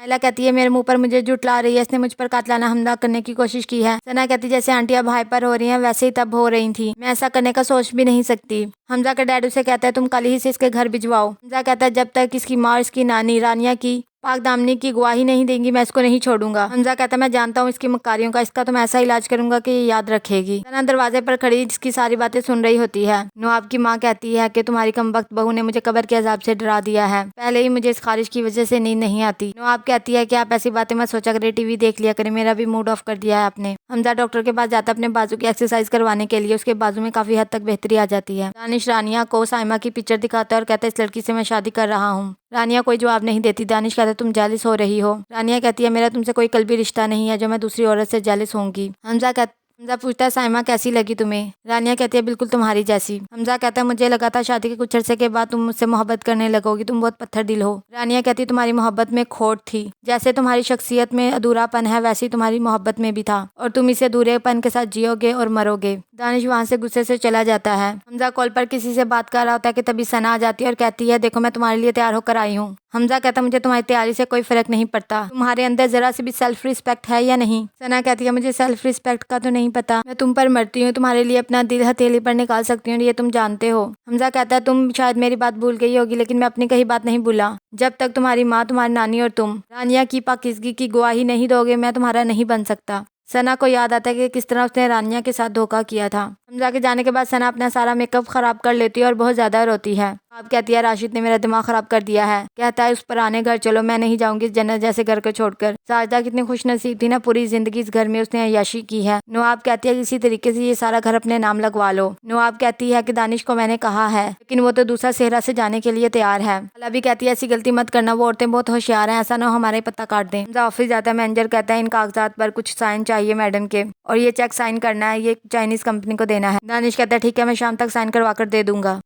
एला कहती है मेरे मुंह पर मुझे जुटला रही है, इसने मुझ पर कातलाना हमला करने की कोशिश की है। सना कहती जैसे आंटी अब हाइपर हो रही है वैसे ही तब हो रही थी, मैं ऐसा करने का सोच भी नहीं सकती। हमजा का डैड उसे कहता है तुम कल ही से इसके घर भिजवाओ। हमजा कहता है जब तक इसकी माँ और इसकी नानी रानिया की पाक दामनी की गवाही नहीं देंगी मैं इसको नहीं छोड़ूंगा। हमजा कहता मैं जानता हूँ इसकी मक्कारियों का, इसका तो मैं ऐसा इलाज करूंगा कि ये याद रखेगी। सना दरवाजे पर खड़ी इसकी सारी बातें सुन रही होती है। नवाब की माँ कहती है कि तुम्हारी कमबख्त बहू ने मुझे कब्र के अजाब से डरा दिया है, पहले ही मुझे इस खारिश की वजह से नींद नहीं आती। नवाब कहती है कि आप ऐसी बातें मत सोचा करें, टीवी देख लिया करें, मेरा भी मूड ऑफ कर दिया है आपने। हमजा डॉक्टर के पास जाता अपने बाजू की एक्सरसाइज करवाने के लिए, उसके बाजू में काफी हद तक बेहतरी आ जाती है। दानिश रानिया को साइमा की पिक्चर दिखाता है और कहता है इस लड़की से मैं शादी कर रहा हूँ। रानिया कोई जवाब नहीं देती। दानिश कहता है तुम जेलिस हो रही हो। रानिया कहती है मेरा तुमसे कोई कल्बी रिश्ता नहीं है जो मैं दूसरी औरत से जेलिस होंगी। हमजा पूछता है साइमा कैसी लगी तुम्हें। रानिया कहती है बिल्कुल तुम्हारी जैसी। हमजा कहता है मुझे लगा था शादी के कुछ अरसे के बाद तुम मुझसे मोहब्बत करने लगोगी, तुम बहुत पत्थर दिल हो। रानिया कहती है तुम्हारी मोहब्बत में खोट थी, जैसे तुम्हारी शख्सियत में अधूरापन है वैसे तुम्हारी मोहब्बत में भी था, और तुम इसे अधूरेपन के साथ जियोगे और मरोगे। दानिश वहाँ से गुस्से से चला जाता है। हमजा कॉल पर किसी से बात कर रहा होता है कि तभी सना आ जाती है और कहती है देखो मैं तुम्हारे लिए तैयार होकर आई हूँ। हमजा कहता मुझे तुम्हारी तैयारी से कोई फर्क नहीं पड़ता, तुम्हारे अंदर जरा सी भी सेल्फ रिस्पेक्ट है या नहीं। सना कहती है मुझे सेल्फ रिस्पेक्ट का तो नहीं पता, मैं तुम पर मरती हूँ, तुम्हारे लिए अपना दिल हथेली पर निकाल सकती हूँ, ये तुम जानते हो। हमजा कहता है तुम शायद मेरी बात भूल गई होगी लेकिन मैं अपनी कही बात नहीं भूला। जब तक तुम्हारी माँ, तुम्हारी नानी और तुम रानिया की पाकिज़गी की गवाही नहीं दोगे मैं तुम्हारा नहीं बन सकता। सना को याद आता है कि किस तरह उसने रानिया के साथ धोखा किया था। हमजा के जाने के बाद सना अपना सारा मेकअप खराब कर लेती है और बहुत ज्यादा रोती है। आप कहती है राशिद ने मेरा दिमाग खराब कर दिया है, कहता है उस पुराने घर चलो, मैं नहीं जाऊंगी इस जन्नत जैसे घर को छोड़कर। साजदा कितनी खुश नसीब थी ना, पूरी जिंदगी इस घर में उसने अय्याशी की है। नवाब कहती है इसी तरीके से ये सारा घर अपने नाम लगवा लो। नवाब कहती है कि दानिश को मैंने कहा है लेकिन वो तो दूसरा सेहरा से जाने के लिए तैयार है। अला भी कहती है ऐसी गलती मत करना, वो औरतें बहुत होशियार हैं, ऐसा ना हो हमारे पत्ता काट दें। हमजा ऑफिस जाता है, मैनेजर कहता है इन कागजात पर कुछ साइन चाहिए मैडम के, और ये चेक साइन करना है, ये चाइनीज कंपनी को देना है। दानिश कहता है ठीक है मैं शाम तक साइन करवा कर दे दूंगा।